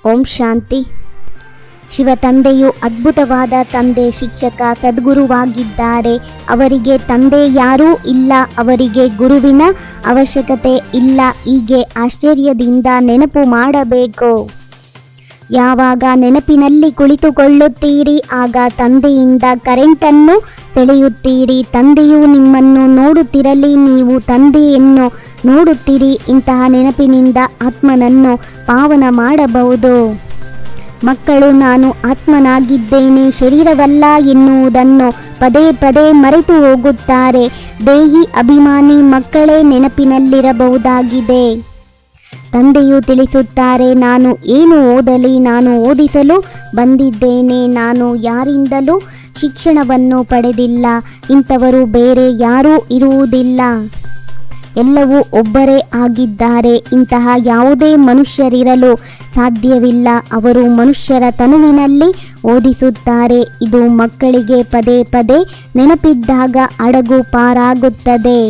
ಓಂ ಶಾಂತಿ. ಶಿವ ತಂದೆಯು ಅದ್ಭುತವಾದ ತಂದೆ, ಶಿಕ್ಷಕ, ಸದ್ಗುರುವಾಗಿದ್ದಾರೆ. ಅವರಿಗೆ ತಂದೆ ಯಾರೂ ಇಲ್ಲ, ಅವರಿಗೆ ಗುರುವಿನ ಅವಶ್ಯಕತೆ ಇಲ್ಲ. ಹೀಗೆ ಆಶ್ಚರ್ಯದಿಂದ ನೆನಪು ಮಾಡಬೇಕು. ಯಾವಾಗ ನೆನಪಿನಲ್ಲಿ ಕುಳಿತುಕೊಳ್ಳುತ್ತೀರಿ ಆಗ ತಂದೆಯಿಂದ ಕರೆಂಟನ್ನು ಸೆಳೆಯುತ್ತೀರಿ. ತಂದೆಯು ನಿಮ್ಮನ್ನು ನೋಡುತ್ತಿರಲಿ, ನೀವು ತಂದೆಯನ್ನು ನೋಡುತ್ತೀರಿ. ಇಂತಹ ನೆನಪಿನಿಂದ ಆತ್ಮನನ್ನು ಪಾವನ ಮಾಡಬಹುದು. ಮಕ್ಕಳು ನಾನು ಆತ್ಮನಾಗಿದ್ದೇನೆ, ಶರೀರವಲ್ಲ ಎನ್ನುವುದನ್ನು ಪದೇ ಪದೇ ಮರೆತು ಹೋಗುತ್ತಾರೆ. ದೇಹಿ ಅಭಿಮಾನಿ ಮಕ್ಕಳೇ ನೆನಪಿನಲ್ಲಿರಬಹುದಾಗಿದೆ. ತಂದೆಯು ತಿಳಿಸುತ್ತಾರೆ, ನಾನು ಏನು ಓದಲಿ, ನಾನು ಓದಿಸಲು ಬಂದಿದ್ದೇನೆ. ನಾನು ಯಾರಿಂದಲೂ ಶಿಕ್ಷಣವನ್ನು ಪಡೆದಿಲ್ಲ. ಇಂಥವರು ಬೇರೆ ಯಾರೂ ಇರುವುದಿಲ್ಲ. ಎಲ್ಲವೂ ಒಬ್ಬರೇ ಆಗಿದ್ದಾರೆ. ಇಂತಹ ಯಾವುದೇ ಮನುಷ್ಯರಿರಲು ಸಾಧ್ಯವಿಲ್ಲ. ಅವರು ಮನುಷ್ಯರ ತನುವಿನಲ್ಲಿ ಓದಿಸುತ್ತಾರೆ. ಇದು ಮಕ್ಕಳಿಗೆ ಪದೇ ಪದೇ ನೆನಪಿದ್ದಾಗ ಹಡಗು ಪಾರಾಗುತ್ತದೆ.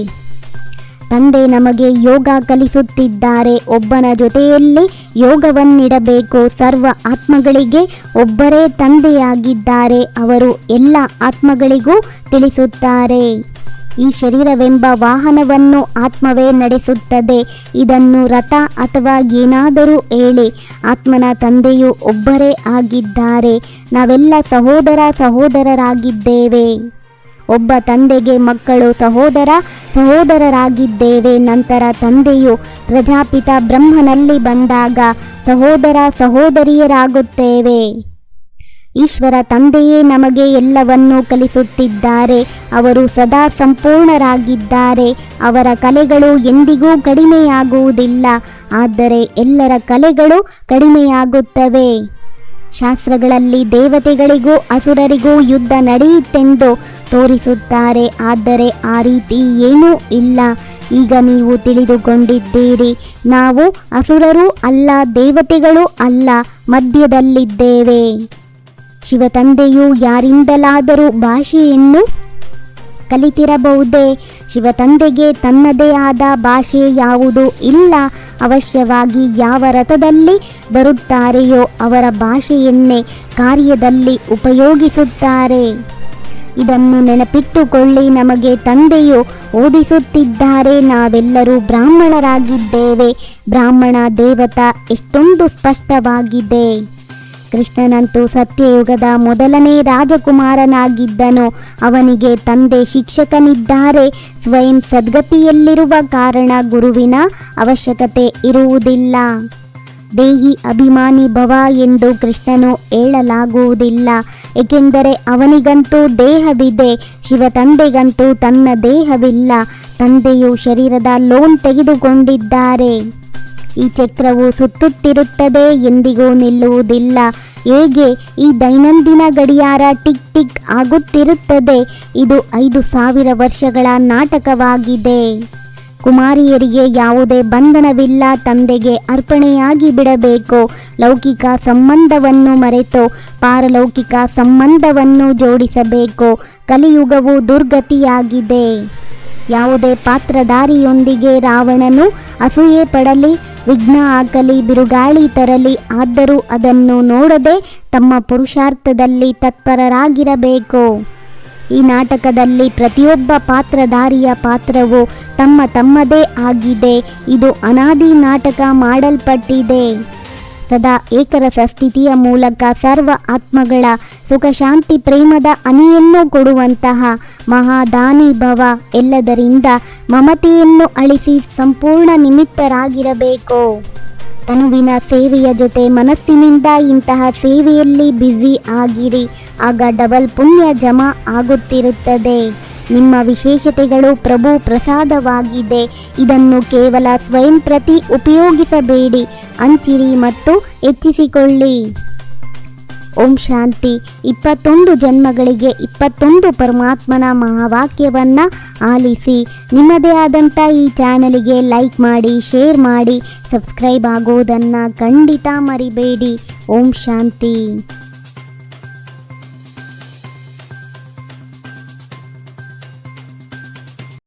ತಂದೆ ನಮಗೆ ಯೋಗ ಕಲಿಸುತ್ತಿದ್ದಾರೆ. ಒಬ್ಬನ ಜೊತೆಯಲ್ಲಿ ಯೋಗವನ್ನಿಡಬೇಕು. ಸರ್ವ ಆತ್ಮಗಳಿಗೆ ಒಬ್ಬರೇ ತಂದೆಯಾಗಿದ್ದಾರೆ. ಅವರು ಎಲ್ಲ ಆತ್ಮಗಳಿಗೂ ತಿಳಿಸುತ್ತಾರೆ. ಈ ಶರೀರವೆಂಬ ವಾಹನವನ್ನು ಆತ್ಮವೇ ನಡೆಸುತ್ತದೆ. ಇದನ್ನು ರಥ ಅಥವಾ ಏನಾದರೂ ಹೇಳಿ, ಆತ್ಮನ ತಂದೆಯು ಒಬ್ಬರೇ ಆಗಿದ್ದಾರೆ. ನಾವೆಲ್ಲ ಸಹೋದರರಾಗಿದ್ದೇವೆ. ಒಬ್ಬ ತಂದೆಗೆ ಮಕ್ಕಳು ಸಹೋದರರಾಗಿದ್ದೇವೆ. ನಂತರ ತಂದೆಯು ಪ್ರಜಾಪಿತ ಬ್ರಹ್ಮನಲ್ಲಿ ಬಂದಾಗ ಸಹೋದರಿಯರಾಗುತ್ತೇವೆ. ಈಶ್ವರ ತಂದೆಯೇ ನಮಗೆ ಎಲ್ಲವನ್ನೂ ಕಲಿಸುತ್ತಿದ್ದಾರೆ. ಅವರು ಸದಾ ಸಂಪೂರ್ಣರಾಗಿದ್ದಾರೆ. ಅವರ ಕಲೆಗಳು ಎಂದಿಗೂ ಕಡಿಮೆಯಾಗುವುದಿಲ್ಲ. ಆದರೆ ಎಲ್ಲರ ಕಲೆಗಳು ಕಡಿಮೆಯಾಗುತ್ತವೆ. ಶಾಸ್ತ್ರಗಳಲ್ಲಿ ದೇವತೆಗಳಿಗೂ ಅಸುರರಿಗೂ ಯುದ್ಧ ನಡೆಯುತ್ತೆಂದು ತೋರಿಸುತ್ತಾರೆ. ಆದರೆ ಆ ರೀತಿ ಏನೂ ಇಲ್ಲ. ಈಗ ನೀವು ತಿಳಿದುಕೊಂಡಿದ್ದೀರಿ. ನಾವು ಅಸುರರೂ ಅಲ್ಲ, ದೇವತೆಗಳೂ ಅಲ್ಲ, ಮಧ್ಯದಲ್ಲಿದ್ದೇವೆ. ಶಿವತಂದೆಯು ಯಾರಿಂದಲಾದರೂ ಭಾಷೆಯನ್ನು ಕಲಿತಿರಬಹುದೇ? ಶಿವತಂದೆಗೆ ತನ್ನದೇ ಆದ ಭಾಷೆ ಯಾವುದೂ ಇಲ್ಲ. ಅವಶ್ಯವಾಗಿ ಯಾವ ರಥದಲ್ಲಿ ಬರುತ್ತಾರೆಯೋ ಅವರ ಭಾಷೆಯನ್ನೇ ಕಾರ್ಯದಲ್ಲಿ ಉಪಯೋಗಿಸುತ್ತಾರೆ. ಇದನ್ನು ನೆನಪಿಟ್ಟುಕೊಳ್ಳಿ. ನಮಗೆ ತಂದೆಯು ಓದಿಸುತ್ತಿದ್ದಾರೆ. ನಾವೆಲ್ಲರೂ ಬ್ರಾಹ್ಮಣರಾಗಿದ್ದೇವೆ. ಬ್ರಾಹ್ಮಣ ದೇವತಾ ಎಷ್ಟೊಂದು ಸ್ಪಷ್ಟವಾಗಿದೆ. ಕೃಷ್ಣನಂತೂ ಸತ್ಯಯುಗದ ಮೊದಲನೇ ರಾಜಕುಮಾರನಾಗಿದ್ದನು. ಅವನಿಗೆ ತಂದೆ ಶಿಕ್ಷಕನಿದ್ದಾರೆ. ಸ್ವಯಂ ಸದ್ಗತಿಯಲ್ಲಿರುವ ಕಾರಣ ಗುರುವಿನ ಅವಶ್ಯಕತೆ ಇರುವುದಿಲ್ಲ. ದೇಹಿ ಅಭಿಮಾನಿ ಭವ ಎಂದು ಕೃಷ್ಣನು ಹೇಳಲಾಗುವುದಿಲ್ಲ. ಏಕೆಂದರೆ ಅವನಿಗಂತೂ ದೇಹವಿದೆ. ಶಿವತಂದೆಗಂತೂ ತನ್ನ ದೇಹವಿಲ್ಲ. ತಂದೆಯು ಶರೀರದ ಲೋನ್ ತೆಗೆದುಕೊಂಡಿದ್ದಾರೆ. ಈ ಚಕ್ರವು ಸುತ್ತುತ್ತಿರುತ್ತದೆ, ಎಂದಿಗೂ ನಿಲ್ಲುವುದಿಲ್ಲ. ಹೇಗೆ ಈ ದೈನಂದಿನ ಗಡಿಯಾರ ಟಿಕ್ ಟಿಕ್ ಆಗುತ್ತಿರುತ್ತದೆ. ಇದು 5000 ವರ್ಷಗಳ ನಾಟಕವಾಗಿದೆ. ಕುಮಾರಿಯರಿಗೆ ಯಾವುದೇ ಬಂಧನವಿಲ್ಲ. ತಂದೆಗೆ ಅರ್ಪಣೆಯಾಗಿ ಬಿಡಬೇಕು. ಲೌಕಿಕ ಸಂಬಂಧವನ್ನು ಮರೆತು ಪಾರಲೌಕಿಕ ಸಂಬಂಧವನ್ನು ಜೋಡಿಸಬೇಕು. ಕಲಿಯುಗವು ದುರ್ಗತಿಯಾಗಿದೆ. ಯಾವುದೇ ಪಾತ್ರಧಾರಿಯೊಂದಿಗೆ ರಾವಣನು ಅಸೂಯೆ ಪಡಲಿ, ವಿಘ್ನ ಹಾಕಲಿ, ಬಿರುಗಾಳಿ ತರಲಿ, ಆದರೂ ಅದನ್ನು ನೋಡದೆ ತಮ್ಮ ಪುರುಷಾರ್ಥದಲ್ಲಿ ತತ್ಪರರಾಗಿರಬೇಕು. ಈ ನಾಟಕದಲ್ಲಿ ಪ್ರತಿಯೊಬ್ಬ ಪಾತ್ರಧಾರಿಯ ಪಾತ್ರವು ತಮ್ಮದೇ ಆಗಿದೆ. ಇದು ಅನಾದಿ ನಾಟಕ ಮಾಡಲ್ಪಟ್ಟಿದೆ. ಸದಾ ಏಕರಸ ಸ್ಥಿತಿಯ ಮೂಲಕ ಸರ್ವ ಆತ್ಮಗಳ ಸುಖ ಶಾಂತಿ ಪ್ರೇಮದ ಹನಿಯನ್ನು ಕೊಡುವಂತಹ ಮಹಾದಾನಿ ಭವ. ಎಲ್ಲದರಿಂದ ಮಮತೆಯನ್ನು ಅಳಿಸಿ ಸಂಪೂರ್ಣ ನಿಮಿತ್ತರಾಗಿರಬೇಕು. ತನುವಿನ ಸೇವೆಯ ಜೊತೆ ಮನಸ್ಸಿನಿಂದ ಇಂತಹ ಸೇವೆಯಲ್ಲಿ ಬ್ಯುಸಿ ಆಗಿರಿ. ಆಗ ಡಬಲ್ ಪುಣ್ಯ ಜಮಾ ಆಗುತ್ತಿರುತ್ತದೆ. ನಿಮ್ಮ ವಿಶೇಷತೆಗಳು ಪ್ರಭು ಪ್ರಸಾದವಾಗಿದೆ. ಇದನ್ನು ಕೇವಲ ಸ್ವಯಂ ಪ್ರತಿ ಉಪಯೋಗಿಸಬೇಡಿ. ಹಂಚಿರಿ ಮತ್ತು ಹೆಚ್ಚಿಸಿಕೊಳ್ಳಿ. ಓಂ ಶಾಂತಿ. 21 ಜನ್ಮಗಳಿಗೆ 21 ಪರಮಾತ್ಮನ ಮಹಾವಾಕ್ಯವನ್ನು ಆಲಿಸಿ. ನಿಮ್ಮದೇ ಆದಂಥ ಈ ಚಾನಲಿಗೆ ಲೈಕ್ ಮಾಡಿ, ಶೇರ್ ಮಾಡಿ, ಸಬ್ಸ್ಕ್ರೈಬ್ ಆಗೋದನ್ನು ಖಂಡಿತ ಮರಿಬೇಡಿ. ಓಂ ಶಾಂತಿ.